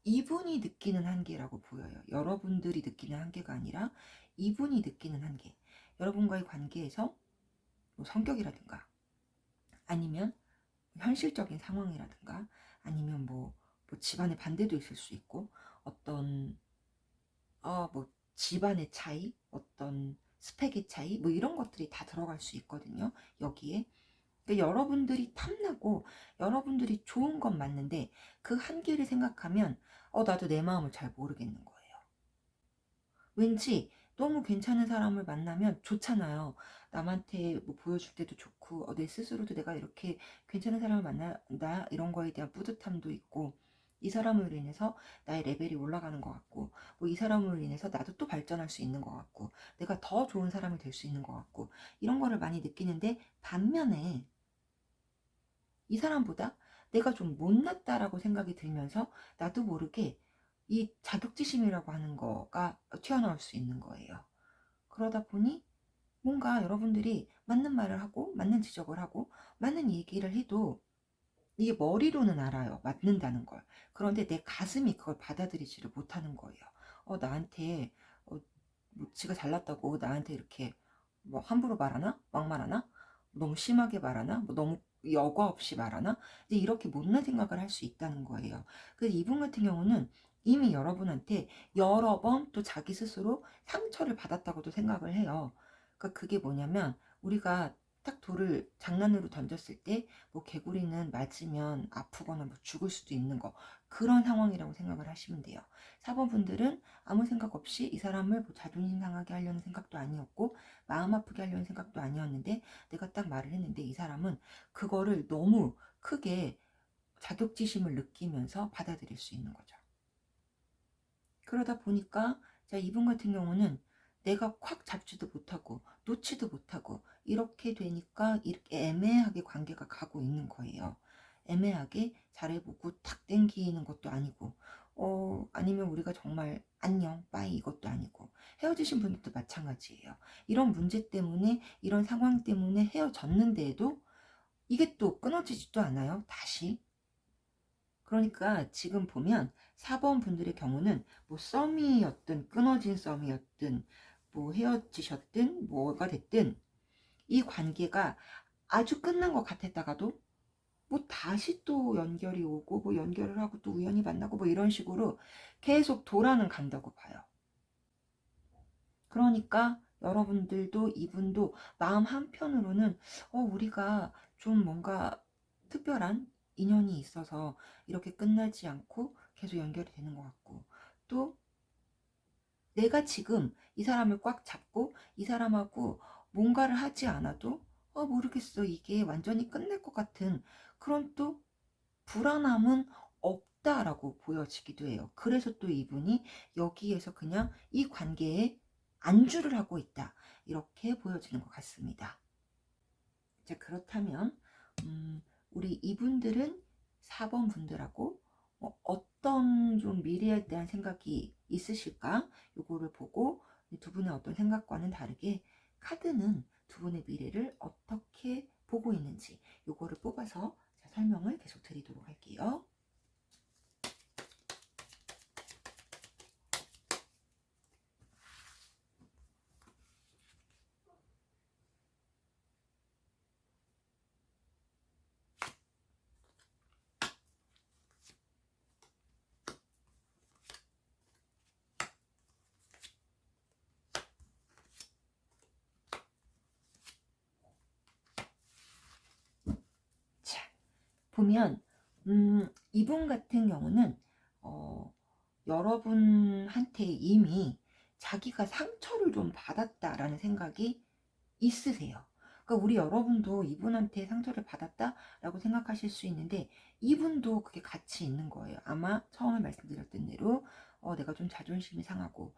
이분이 느끼는 한계라고 보여요. 여러분들이 느끼는 한계가 아니라 이분이 느끼는 한계. 여러분과의 관계에서 뭐 성격이라든가 아니면 현실적인 상황이라든가 아니면 뭐 집안의 반대도 있을 수 있고 어떤 뭐 집안의 차이, 어떤 스펙의 차이 뭐 이런 것들이 다 들어갈 수 있거든요. 여기에. 그러니까 여러분들이 탐나고 하고 여러분들이 좋은 건 맞는데 그 한계를 생각하면 나도 내 마음을 잘 모르겠는 거예요. 왠지 너무 괜찮은 사람을 만나면 좋잖아요. 남한테 뭐 보여줄 때도 좋고 내 스스로도 내가 이렇게 괜찮은 사람을 만난다 이런 거에 대한 뿌듯함도 있고 이 사람으로 인해서 나의 레벨이 올라가는 것 같고 뭐 이 사람으로 인해서 나도 또 발전할 수 있는 것 같고 내가 더 좋은 사람이 될 수 있는 것 같고 이런 거를 많이 느끼는데 반면에 이 사람보다 내가 좀 못났다라고 생각이 들면서 나도 모르게 이 자격지심이라고 하는 거가 튀어나올 수 있는 거예요. 그러다 보니 뭔가 여러분들이 맞는 말을 하고 맞는 지적을 하고 맞는 얘기를 해도 이게 머리로는 알아요. 맞는다는 걸. 그런데 내 가슴이 그걸 받아들이지를 못하는 거예요. 나한테 뭐 지가 잘났다고 나한테 이렇게 뭐 함부로 말하나? 막말하나? 너무 심하게 말하나? 뭐 너무 여과 없이 말하나? 이제 이렇게 못난 생각을 할 수 있다는 거예요. 그래서 이분 같은 경우는 이미 여러분한테 여러 번 또 자기 스스로 상처를 받았다고도 생각을 해요. 그러니까 그게 뭐냐면 우리가 딱 돌을 장난으로 던졌을 때 뭐 개구리는 맞으면 아프거나 뭐 죽을 수도 있는 거 그런 상황이라고 생각을 하시면 돼요. 4번 분들은 아무 생각 없이 이 사람을 뭐 자존심 상하게 하려는 생각도 아니었고 마음 아프게 하려는 생각도 아니었는데 내가 딱 말을 했는데 이 사람은 그거를 너무 크게 자격지심을 느끼면서 받아들일 수 있는 거죠. 그러다 보니까 자 이분 같은 경우는 내가 콱 잡지도 못하고 놓지도 못하고 이렇게 되니까 이렇게 애매하게 관계가 가고 있는 거예요. 애매하게 잘해보고 탁 땡기는 것도 아니고 아니면 우리가 정말 안녕 빠이 이것도 아니고 헤어지신 분들도 마찬가지예요. 이런 문제 때문에 이런 상황 때문에 헤어졌는데도 이게 또 끊어지지도 않아요. 다시 그러니까 지금 보면 4번 분들의 경우는 뭐 썸이었든 끊어진 썸이었든 뭐 헤어지셨든 뭐가 됐든 이 관계가 아주 끝난 것 같았다가도 뭐 다시 또 연결이 오고 뭐 연결을 하고 또 우연히 만나고 뭐 이런 식으로 계속 돌아는 간다고 봐요. 그러니까 여러분들도 이분도 마음 한편으로는 우리가 좀 뭔가 특별한 인연이 있어서 이렇게 끝나지 않고 계속 연결이 되는 것 같고 또 내가 지금 이 사람을 꽉 잡고 이 사람하고 뭔가를 하지 않아도 모르겠어 이게 완전히 끝날 것 같은 그런 또 불안함은 없다라고 보여지기도 해요. 그래서 또 이분이 여기에서 그냥 이 관계에 안주를 하고 있다 이렇게 보여지는 것 같습니다. 자 그렇다면 우리 이분들은 4번 분들하고 어떤 좀 미래에 대한 생각이 있으실까 요거를 보고 두 분의 어떤 생각과는 다르게 카드는 두 분의 미래를 어떻게 보고 있는지 요거를 뽑아서 설명을 계속 드리도록 할게요. 자, 보면 이분 같은 경우는 여러분한테 이미 자기가 상처를 좀 받았다라는 생각이 있으세요. 그러니까 우리 여러분도 이분한테 상처를 받았다라고 생각하실 수 있는데 이분도 그게 같이 있는 거예요. 아마 처음에 말씀드렸던 대로 내가 좀 자존심이 상하고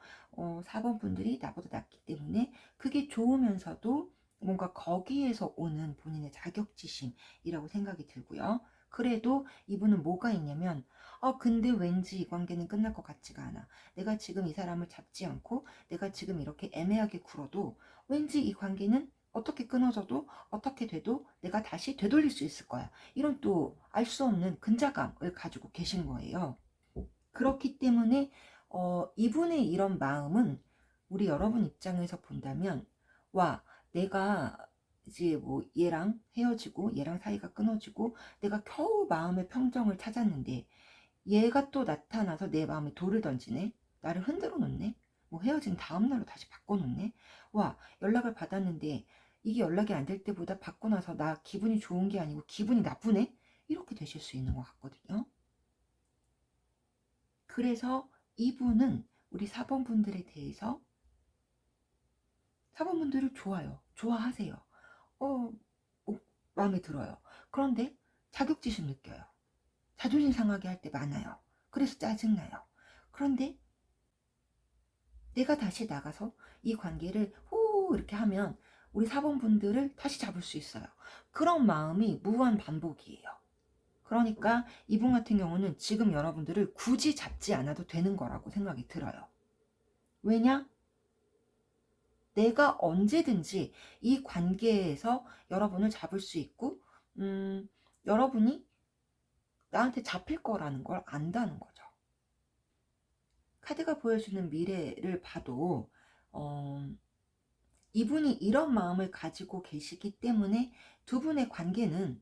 4번 분들이 나보다 낫기 때문에 그게 좋으면서도 뭔가 거기에서 오는 본인의 자격지심이라고 생각이 들고요. 그래도 이분은 뭐가 있냐면 근데 왠지 이 관계는 끝날 것 같지가 않아. 내가 지금 이 사람을 잡지 않고 내가 지금 이렇게 애매하게 굴어도 왠지 이 관계는 어떻게 끊어져도 어떻게 돼도 내가 다시 되돌릴 수 있을 거야. 이런 또 알 수 없는 근자감을 가지고 계신 거예요. 그렇기 때문에 이분의 이런 마음은 우리 여러분 입장에서 본다면 와 내가 이제 뭐 얘랑 헤어지고 얘랑 사이가 끊어지고 내가 겨우 마음의 평정을 찾았는데 얘가 또 나타나서 내 마음에 돌을 던지네. 나를 흔들어 놓네. 뭐 헤어진 다음 날로 다시 바꿔 놓네. 와 연락을 받았는데 이게 연락이 안 될 때보다 받고 나서 나 기분이 좋은 게 아니고 기분이 나쁘네? 이렇게 되실 수 있는 것 같거든요. 그래서 이분은 우리 4번 분들에 대해서 4번 분들을 좋아요. 좋아하세요. 어, 마음에 들어요. 그런데 자격지심 느껴요. 자존심 상하게 할 때 많아요. 그래서 짜증나요. 그런데 내가 다시 나가서 이 관계를 이렇게 하면 우리 4번 분들을 다시 잡을 수 있어요. 그런 마음이 무한 반복이에요. 그러니까 이분 같은 경우는 지금 여러분들을 굳이 잡지 않아도 되는 거라고 생각이 들어요. 왜냐? 내가 언제든지 이 관계에서 여러분을 잡을 수 있고, 여러분이 나한테 잡힐 거라는 걸 안다는 거죠. 카드가 보여주는 미래를 봐도, 이분이 이런 마음을 가지고 계시기 때문에 두 분의 관계는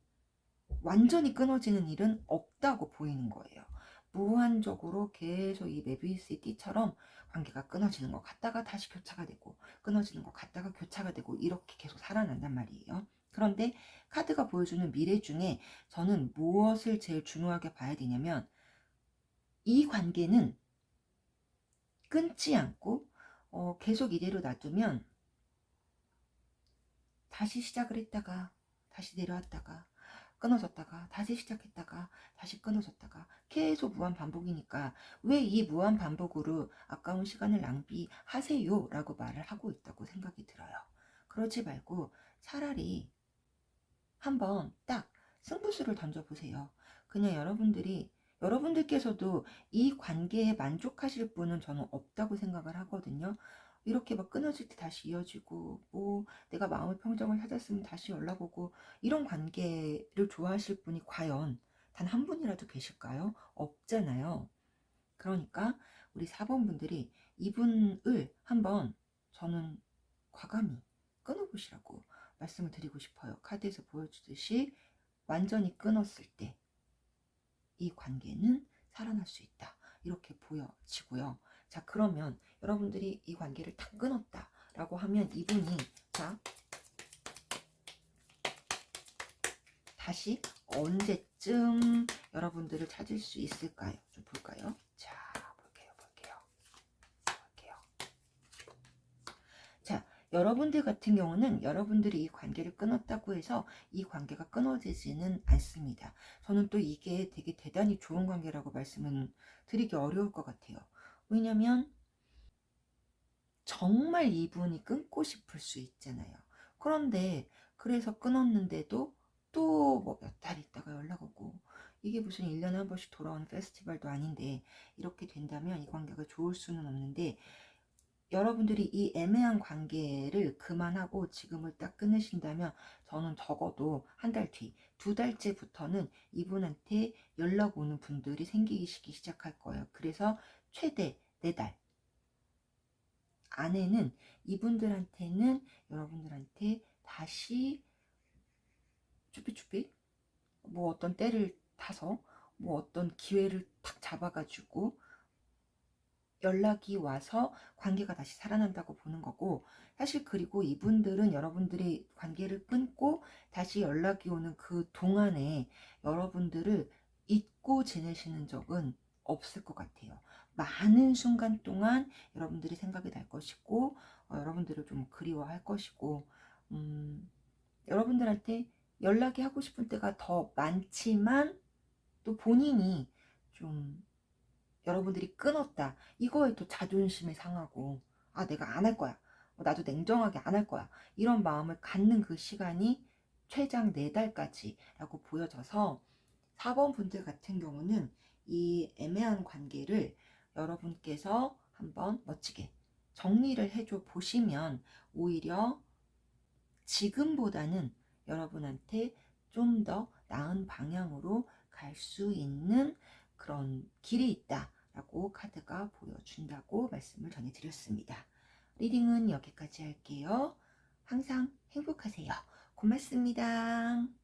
완전히 끊어지는 일은 없다고 보이는 거예요. 무한적으로 계속 이 메비우스의 띠처럼 관계가 끊어지는 것 같다가 다시 교차가 되고 끊어지는 것 같다가 교차가 되고 이렇게 계속 살아난단 말이에요. 그런데 카드가 보여주는 미래 중에 저는 무엇을 제일 중요하게 봐야 되냐면 이 관계는 끊지 않고 계속 이대로 놔두면 다시 시작을 했다가 다시 내려왔다가 끊어졌다가 다시 시작했다가 다시 끊어졌다가 계속 무한 반복이니까 왜 이 무한 반복으로 아까운 시간을 낭비하세요 라고 말을 하고 있다고 생각이 들어요. 그러지 말고 차라리 한번 딱 승부수를 던져보세요. 그냥 여러분들께서도 이 관계에 만족하실 분은 저는 없다고 생각을 하거든요. 이렇게 막 끊어질 때 다시 이어지고 뭐 내가 마음의 평정을 찾았으면 다시 연락 오고 이런 관계를 좋아하실 분이 과연 단 한 분이라도 계실까요? 없잖아요. 그러니까 우리 4번 분들이 이분을 한번 저는 과감히 끊어보시라고 말씀을 드리고 싶어요. 카드에서 보여주듯이 완전히 끊었을 때 이 관계는 살아날 수 있다. 이렇게 보여지고요. 자, 그러면 여러분들이 이 관계를 다 끊었다라고 하면 이분이 자 다시 언제쯤 여러분들을 찾을 수 있을까요? 좀 볼까요? 자, 볼게요. 자, 여러분들 같은 경우는 여러분들이 이 관계를 끊었다고 해서 이 관계가 끊어지지는 않습니다. 저는 또 이게 되게 대단히 좋은 관계라고 말씀은 드리기 어려울 것 같아요. 왜냐면 정말 이분이 끊고 싶을 수 있잖아요. 그런데 그래서 끊었는데도 또 뭐 몇 달 있다가 연락 오고 이게 무슨 1년에 한 번씩 돌아오는 페스티벌도 아닌데 이렇게 된다면 이 관계가 좋을 수는 없는데 여러분들이 이 애매한 관계를 그만하고 지금을 딱 끊으신다면 저는 적어도 한 달 뒤, 2달째부터는 이분한테 연락 오는 분들이 생기기 시작할 거예요. 그래서 최대 4달 안에는 이분들한테는 여러분들한테 다시 쭈삣쭈삣 뭐 어떤 때를 타서 뭐 어떤 기회를 탁 잡아가지고 연락이 와서 관계가 다시 살아난다고 보는 거고 사실 그리고 이분들은 여러분들이 관계를 끊고 다시 연락이 오는 그 동안에 여러분들을 잊고 지내시는 적은 없을 것 같아요. 많은 순간 동안 여러분들이 생각이 날 것이고 여러분들을 좀 그리워할 것이고 여러분들한테 연락이 하고 싶은 때가 더 많지만 또 본인이 좀 여러분들이 끊었다. 이거에 또 자존심이 상하고 아 내가 안 할 거야. 나도 냉정하게 안 할 거야. 이런 마음을 갖는 그 시간이 최장 4달까지라고 보여져서 4번 분들 같은 경우는 이 애매한 관계를 여러분께서 한번 멋지게 정리를 해줘 보시면 오히려 지금보다는 여러분한테 좀 더 나은 방향으로 갈 수 있는 그런 길이 있다라고 카드가 보여준다고 말씀을 전해드렸습니다. 리딩은 여기까지 할게요. 항상 행복하세요. 고맙습니다.